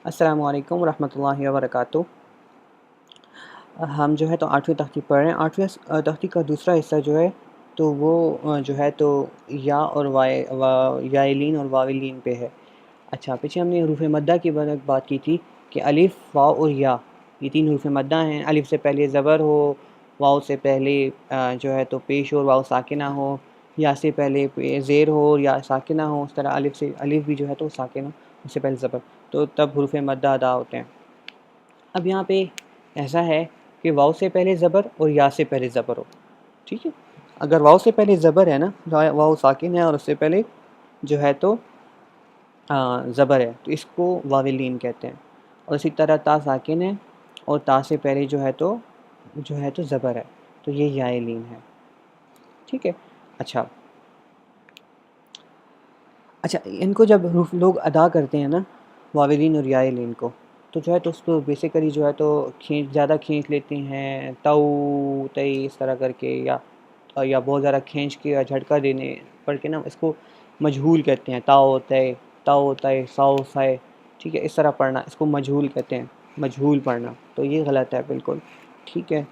السلام علیکم ورحمۃ اللہ وبرکاتہ۔ ہم جو ہے تو 8ویں تختی پڑھ رہے ہیں۔ 8ویں تختی کا دوسرا حصہ جو ہے تو وہ جو ہے تو یا اور یائلین اور واولین پہ ہے۔ اچھا، پیچھے ہم نے حروف مدہ کی بات کی تھی کہ الف، واو اور یا، یہ 3 حروف مدہ ہیں۔ الف سے پہلے زبر ہو، واو سے پہلے جو ہے تو پیش اور واو ساکنہ ہو، یا سے پہلے زیر ہو یا ساکنہ ہو، اس طرح الف بھی جو ہے تو ساکنہ، اس سے پہلے زبر، تو تب حروف مدہ ادا ہوتے ہیں۔ اب یہاں پہ ایسا ہے کہ واو سے پہلے زبر اور یا سے پہلے زبر ہو، ٹھیک ہے۔ اگر واو سے پہلے زبر ہے نا، واو ساکن ہے اور اس سے پہلے جو ہے تو زبر ہے، تو اس کو واولین کہتے ہیں۔ اور اسی طرح تا ساکن ہے اور تا سے پہلے جو ہے تو زبر ہے، تو یہ یائلین ہے، ٹھیک ہے۔ اچھا، ان کو جب لوگ ادا کرتے ہیں نا، واولین اور یائلین کو، تو جو ہے تو اس کو بیسیکلی جو ہے تو زیادہ کھینچ لیتے ہیں، تو تی اس طرح کر کے، یا بہت زیادہ کھینچ کے یا جھٹکا دینے پڑھ کے نا، اس کو مجہول کہتے ہیں، تاؤ تے ساؤ سائے، ٹھیک ہے۔ اس طرح پڑھنا، اس کو مجہول کہتے ہیں، مجہول پڑھنا، تو یہ غلط ہے بالکل، ٹھیک ہے۔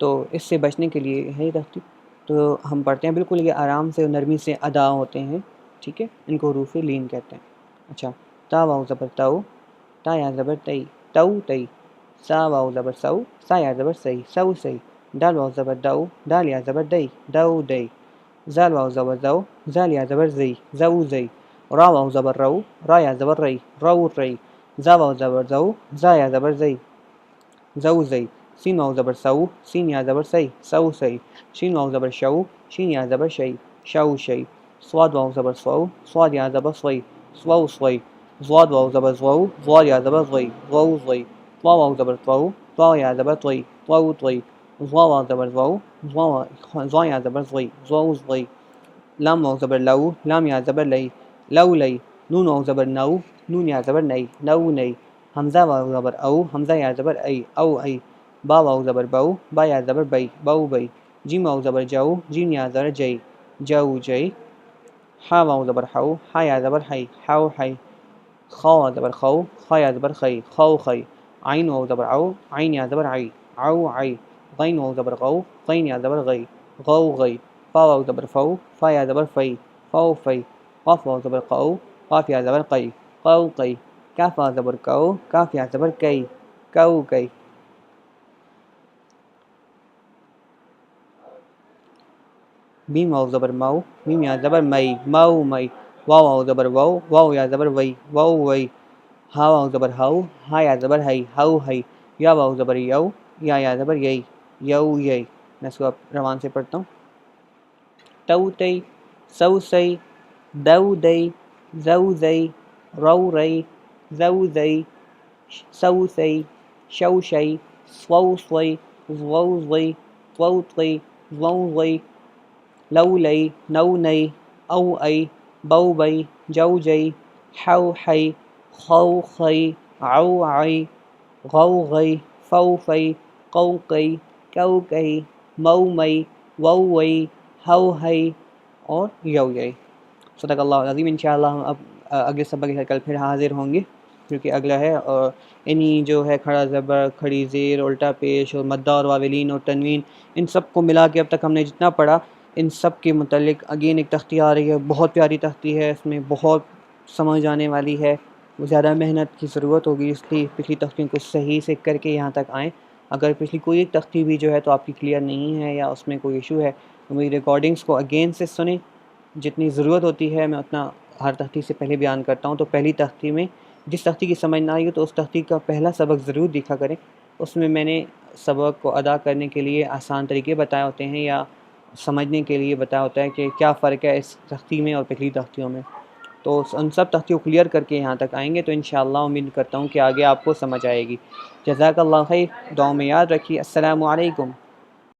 تو اس سے بچنے کے لیے ہے تختی، تو ہم پڑھتے ہیں بالکل یہ آرام سے اور نرمی سے ادا ہوتے ہیں، ٹھیک ہے۔ ان کو حروف لین کہتے ہیں۔ اچھا، تا واو زبر تاؤ، تا یا زبر تئی، تو تی، سا واو زبر سو، سا یا زبر سی، سو سی، دال واو زبر دو، دال یا زبر دئی، دو دئی، زال واو زبر زو، زال یا زبر زئی، زو زئی، را واو زبر رو، را یا زبر رئی، رو رئی، زا واو زبر زو، زا یا زبر زئی، زو زئی، سین واو زبر سو، سین یا زبر سی، سو سی، شین واو زبر شو، شین یا زبر شئی، شو شئی، صاد واو زبر سو، صاد یا زبر سوئی، سو سوئی، ضاد واو زبر زو، ضاد یا زبر زئی، زو زئی، طا واو زبر طو، طا یا زبر طئی، طو طئی، ظا واو زبر زو، ظا یا زبر زئی، زو زئی، لام واو زبر لو، لام یا زبر لئی، لو لئی، نون واو زبر نو، نون یا زبر نئی، نو نئی، حمزہ واو زبر او، حمزہ یا زبر ای، او ای، با واو زبر بو، با یا زبر بئی، بو بئی، جیم واو زبر جو، جیم یا زبر جئی، جو جئی، ہا واو زبر ہو، ہا یا زبر ہئی، ہو ہئی، خا واو زبر خو، خا یا زبر خئی، خو خئی، عین واو زبر او، عین یا زبر عئی، او عئی، غین واو زبر غو، غین یا زبر غئی، غو غئی، فا واو زبر فو، فا یا زبر فئی، فو فئی، قاف واو زبر قو، قاف یا زبر قئی، قو قئی، کاف واو زبر کو، کاف یا زبر کئی، کو کئی۔ میم واو زبر مو، میم یا زبر مئی، مو مئی، واو واو زبر وو، واو یا زبر وئی، وو وئی، ہا واو زبر ہو، ہا یا زبر ہئی، ہو ہئی، یا واو زبر یو، یا زبر یئی، یو یئی۔ میں اس کو اب روان سے پڑھتا ہوں۔ تو تی، سو سئی، دو دئی، زو زئی، رو رئی، زو زئی، سو سئی، شو شئی، سو سوئی، زو زئی، طو طئی، زو زئی، لو لئی، نو نئی، او ای، بو بئی، جو جئی، حو حئی، خو خئی، عو عئی، غو غئی، فو فئی، قو قئی، کو کئی، مو مئی، وو وئی، ہو ہئی اور یو یئی۔ صدق اللہ العظیم۔ انشاءاللہ ہم اب اگلے سبق کے ساتھ کل پھر حاضر ہوں گے، کیونکہ اگلا ہے اور انہی جو ہے کھڑا زبر، کھڑی زیر، الٹا پیش اور مدہ اور واولین اور تنوین، ان سب کو ملا کے اب تک ہم نے جتنا پڑھا، ان سب کے متعلق اگین ایک تختی آ رہی ہے، بہت پیاری تختی ہے، اس میں بہت سمجھ آنے والی ہے، زیادہ محنت کی ضرورت ہوگی، اس لیے پچھلی تختیوں کو صحیح سے کر کے یہاں تک آئیں۔ اگر پچھلی کوئی ایک تختی بھی جو ہے تو آپ کی کلیئر نہیں ہے یا اس میں کوئی ایشو ہے تو میری ریکارڈنگز کو اگین سے سنیں، جتنی ضرورت ہوتی ہے میں اتنا ہر تختی سے پہلے بیان کرتا ہوں۔ تو پہلی تختی میں جس تختی کی سمجھ نہ آئی ہو تو اس تختی کا پہلا سبق ضرور دیکھا کریں، اس میں میں نے سبق کو ادا کرنے کے لیے آسان طریقے بتائے ہوتے ہیں، یا سمجھنے کے لیے بتایا ہوتا ہے کہ کیا فرق ہے اس تختی میں اور پچھلی تختیوں میں۔ تو ان سب تختیوں کو کلیئر کر کے یہاں تک آئیں گے تو انشاءاللہ امید کرتا ہوں کہ آگے آپ کو سمجھ آئے گی۔ جزاک اللہ خیر، دعاؤں میں یاد رکھیے۔ السلام علیکم۔